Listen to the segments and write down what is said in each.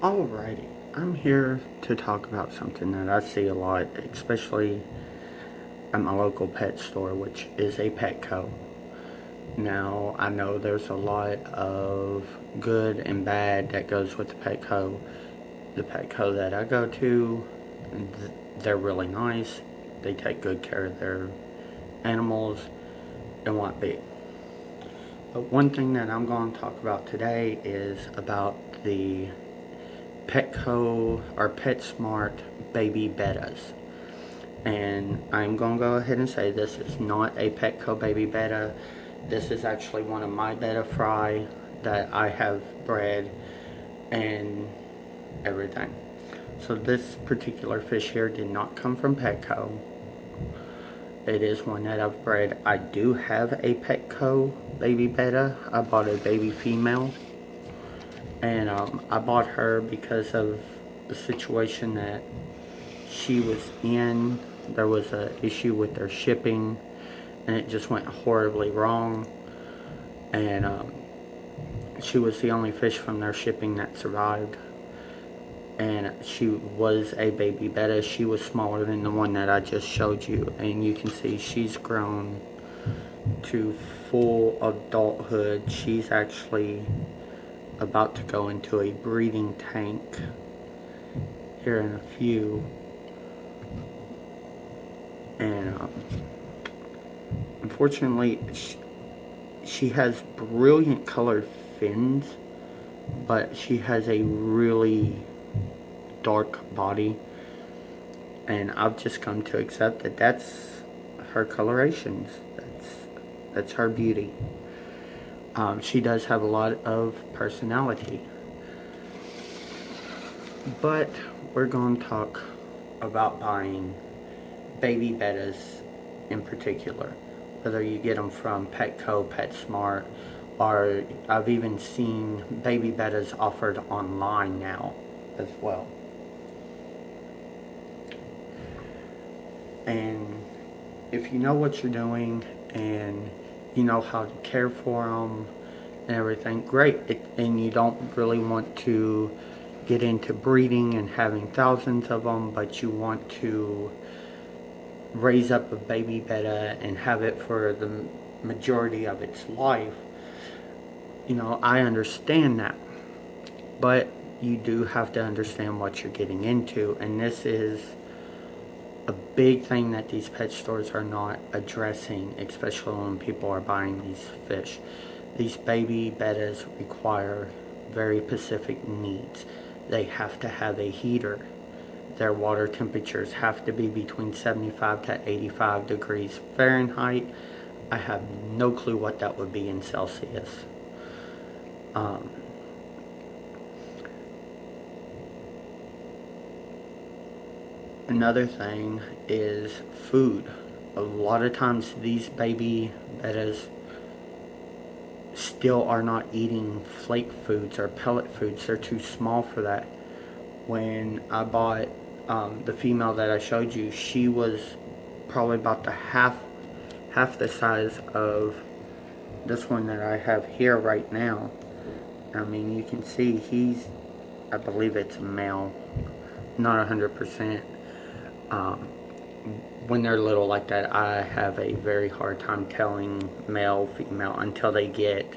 Alrighty, I'm here to talk about something that I see a lot, especially at my local pet store, which is a Petco. Now, I know there's a lot of good and bad that goes with the Petco. The Petco that I go to, they're really nice. They take good care of their animals and whatnot. But one thing that I'm going to talk about today is about the Petco or PetSmart baby bettas. And I'm going to go ahead and say this is not a Petco baby betta. This is actually one of my betta fry that I have bred and everything. So this particular fish here did not come from Petco. It is one that I've bred. I do have a Petco baby betta. I bought a baby female. And I bought her because of the situation that she was in. There was an issue with their shipping, and it just went horribly wrong. And she was the only fish from their shipping that survived. And she was a baby betta. She was smaller than the one that I just showed you. And you can see she's grown to full adulthood. She's actually about to go into a breeding tank here in a few, and unfortunately she has brilliant colored fins, but she has a really dark body, and I've just come to accept that that's her colorations. That's her beauty. She does have a lot of personality. But we're going to talk about buying baby bettas in particular. Whether you get them from Petco, PetSmart, or I've even seen baby bettas offered online now as well. And if you know what you're doing and you know how to care for them and everything, great. And you don't really want to get into breeding and having thousands of them, but you want to raise up a baby betta and have it for the majority of its life. You know, I understand that, but you do have to understand what you're getting into, and this is a big thing that these pet stores are not addressing, especially when people are buying these fish. These baby bettas require very specific needs. They have to have a heater. Their water temperatures have to be between 75 to 85 degrees Fahrenheit. I have no clue what that would be in Celsius. Another thing is food. A lot of times these baby bettas still are not eating flake foods or pellet foods. They're too small for that. When I bought the female that I showed you, she was probably about the half the size of this one that I have here right now. I mean, you can see I believe it's a male, not 100%. When they're little like that, I have a very hard time telling male, female until they get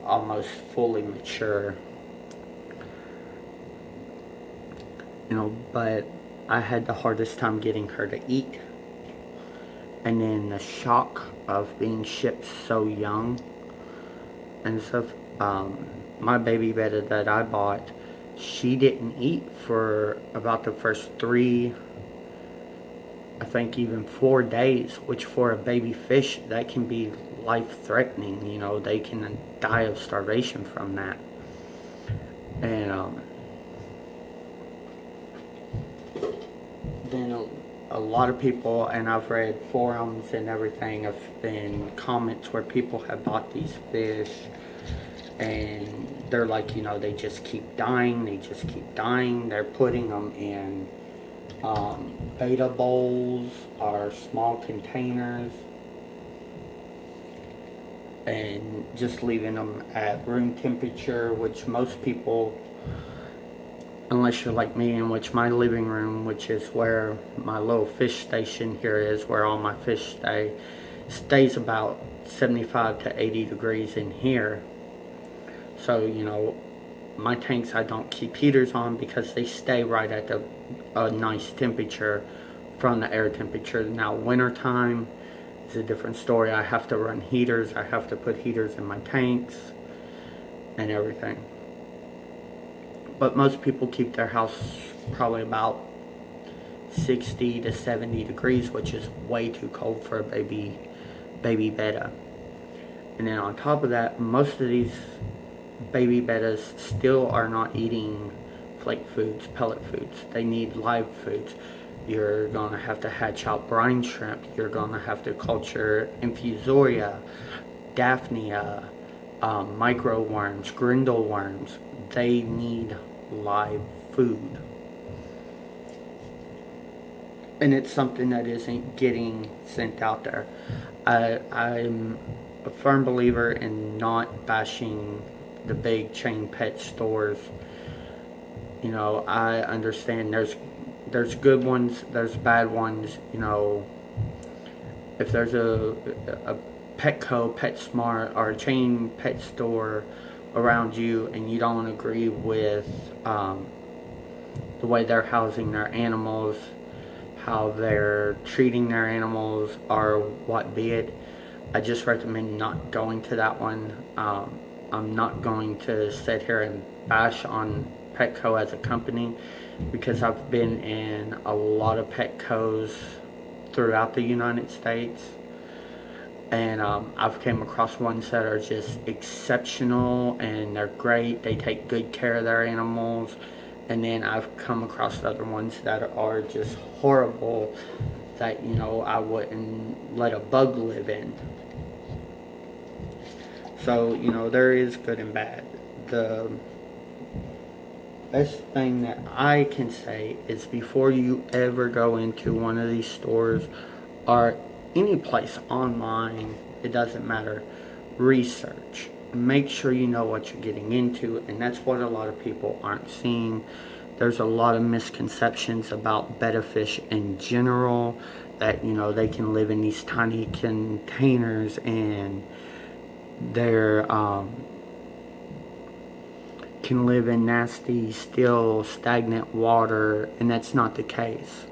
almost fully mature. You know, but I had the hardest time getting her to eat. And then the shock of being shipped so young and stuff. My baby betta that I bought, she didn't eat for about the first 3, I think even 4 days, which for a baby fish, that can be life-threatening. You know, they can die of starvation from that. And then a lot of people, and I've read forums and everything, and comments where people have bought these fish, and they're like, you know, they just keep dying, They're putting them in betta bowls or small containers and just leaving them at room temperature, which most people unless you're like me, in which my living room, which is where my little fish station here is, where all my fish stays about 75 to 80 degrees in here. So, you know, my tanks, I don't keep heaters on because they stay right at a nice temperature from the air temperature. Now, wintertime is a different story. I have to run heaters. I have to put heaters in my tanks and everything. But most people keep their house probably about 60 to 70 degrees, which is way too cold for a baby betta. And then on top of that, most of these baby bettas still are not eating flake foods, pellet foods. They need live foods. You're going to have to hatch out brine shrimp. You're going to have to culture infusoria, daphnia, micro worms, grindle worms. They need live food. And it's something that isn't getting sent out there. I'm a firm believer in not bashing the big chain pet stores. You know, I understand there's good ones, there's bad ones. You know, if there's a Petco, PetSmart, or a chain pet store around you and you don't agree with the way they're housing their animals, how they're treating their animals, or what be it, I just recommend not going to that one. I'm not going to sit here and bash on Petco as a company, because I've been in a lot of Petcos throughout the United States, and I've came across ones that are just exceptional and they're great. They take good care of their animals. And then I've come across other ones that are just horrible, that, you know, I wouldn't let a bug live in. So, you know, there is good and bad. The best thing that I can say is, before you ever go into one of these stores or any place online, it doesn't matter, research. Make sure you know what you're getting into, and that's what a lot of people aren't seeing. There's a lot of misconceptions about betta fish in general, that, you know, they can live in these tiny containers and they're can live in nasty, still, stagnant water, and that's not the case.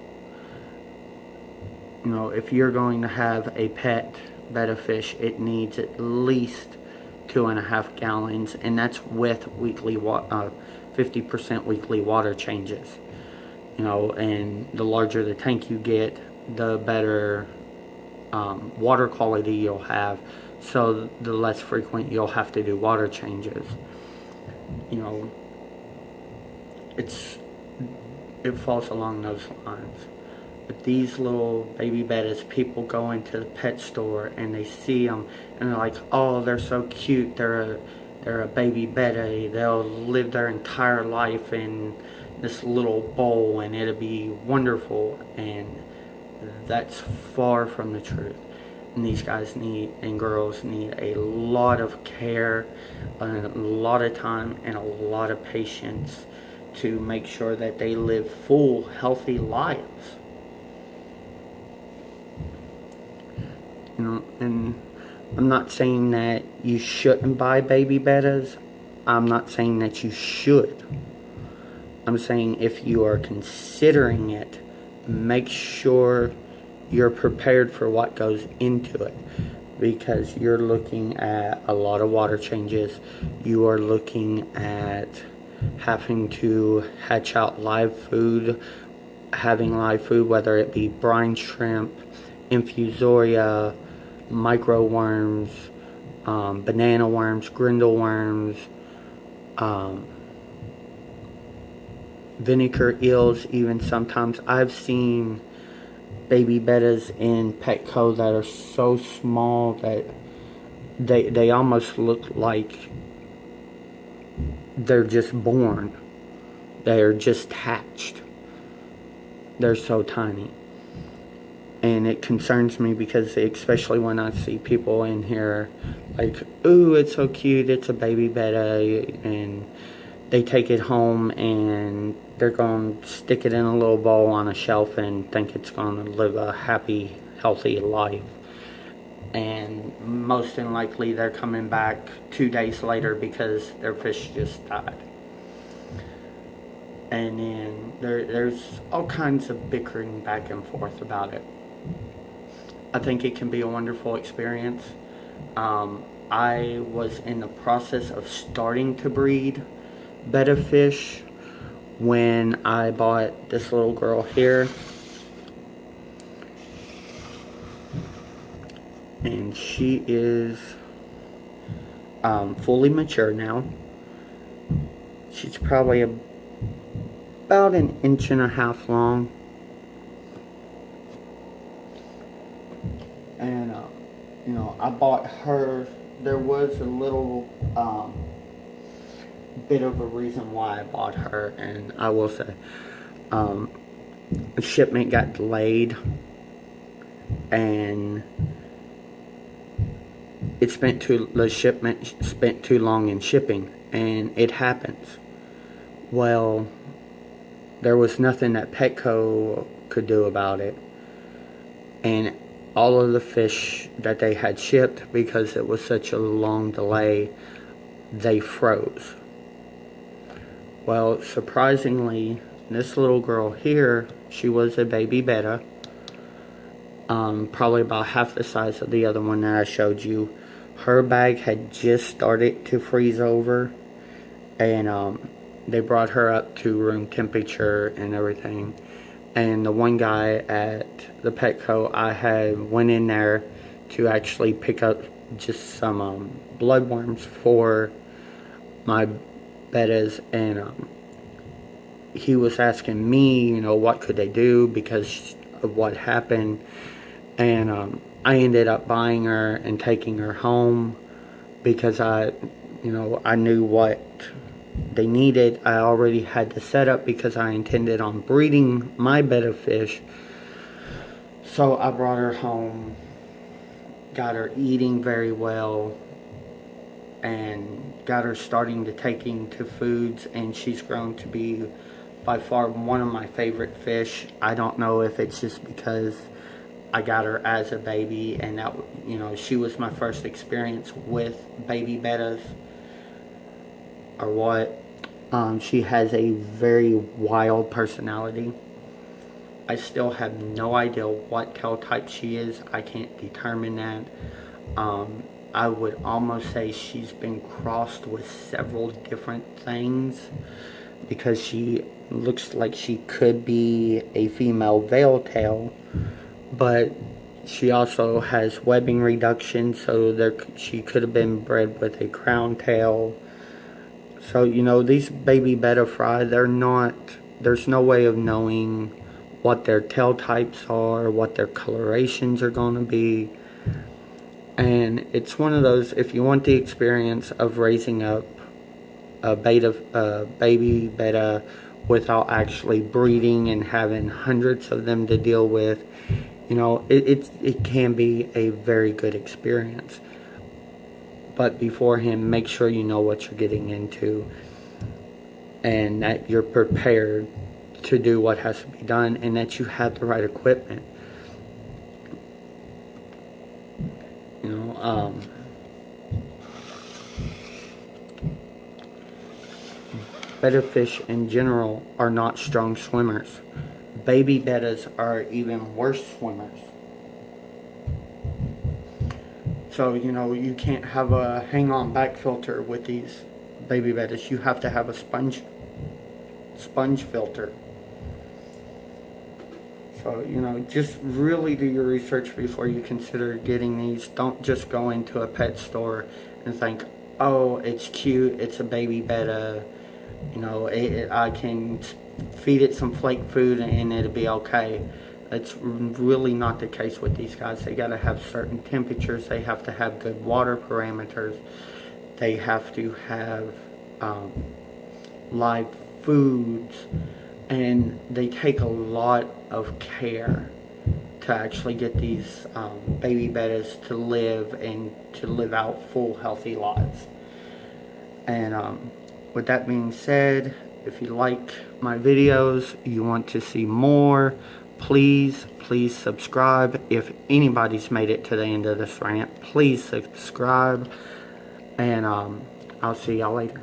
You know, if you're going to have a pet betta fish, it needs at least 2.5 gallons, and that's with weekly 50% weekly water changes. You know, and the larger the tank you get, the better water quality you'll have, so the less frequent you'll have to do water changes. You know, it falls along those lines. But these little baby bettas, people go into the pet store and they see them and they're like, oh, they're so cute, they're a baby betta, they'll live their entire life in this little bowl and it'll be wonderful. And that's far from the truth. And these guys and girls need a lot of care, a lot of time, and a lot of patience to make sure that they live full, healthy lives. You know, and I'm not saying that you shouldn't buy baby bettas. I'm not saying that you should. I'm saying, if you are considering it, make sure you're prepared for what goes into it, because you're looking at a lot of water changes. You are looking at having to hatch out live food, having live food, whether it be brine shrimp, infusoria, micro worms, banana worms, grindle worms, vinegar eels. Even sometimes I've seen baby bettas in Petco that are so small that they almost look like they're just born. They're just hatched. They're so tiny. And it concerns me, because especially when I see people in here like, ooh, it's so cute, it's a baby betta, and they take it home and they're going to stick it in a little bowl on a shelf and think it's going to live a happy, healthy life. And most than likely they're coming back 2 days later because their fish just died. And then there's all kinds of bickering back and forth about it. I think it can be a wonderful experience. I was in the process of starting to breed betta fish when I bought this little girl here. And she is fully mature now. She's probably about 1.5 inches long. And, I bought her. There was a little bit of a reason why I bought her, and I will say, the shipment got delayed, and the shipment spent too long in shipping, and it happens. Well, there was nothing that Petco could do about it, and all of the fish that they had shipped, because it was such a long delay, they froze. Well, surprisingly, this little girl here, she was a baby betta, probably about half the size of the other one that I showed you. Her bag had just started to freeze over, and they brought her up to room temperature and everything. And the one guy at the Petco, I had went in there to actually pick up just some bloodworms for my bettas, and he was asking me, what could they do because of what happened. And I ended up buying her and taking her home because I knew what they needed. I already had the setup because I intended on breeding my betta fish. So I brought her home, got her eating very well, and got her starting to taking to foods, and she's grown to be by far one of my favorite fish. I don't know if it's just because I got her as a baby, and that she was my first experience with baby bettas, or what. She has a very wild personality. I still have no idea what tail type she is. I can't determine that. I would almost say she's been crossed with several different things, because she looks like she could be a female veil tail, but she also has webbing reduction, so she could have been bred with a crown tail. So, these baby betta fry, there's no way of knowing what their tail types are, what their colorations are going to be. And it's one of those, if you want the experience of raising up a baby betta without actually breeding and having hundreds of them to deal with, it can be a very good experience. But beforehand, make sure you know what you're getting into and that you're prepared to do what has to be done, and that you have the right equipment. Betta fish in general are not strong swimmers. Baby bettas are even worse swimmers. So, you can't have a hang-on back filter with these baby bettas. You have to have a sponge filter. So, just really do your research before you consider getting these. Don't just go into a pet store and think, oh, it's cute, it's a baby betta, I can feed it some flake food and it'll be okay. It's really not the case with these guys. They got to have certain temperatures. They have to have good water parameters. They have to have live foods, and they take a lot of care to actually get these baby bettas to live and to live out full healthy lives. And with that being said, if you like my videos, you want to see more, please subscribe. If anybody's made it to the end of this rant, please subscribe. And I'll see y'all later.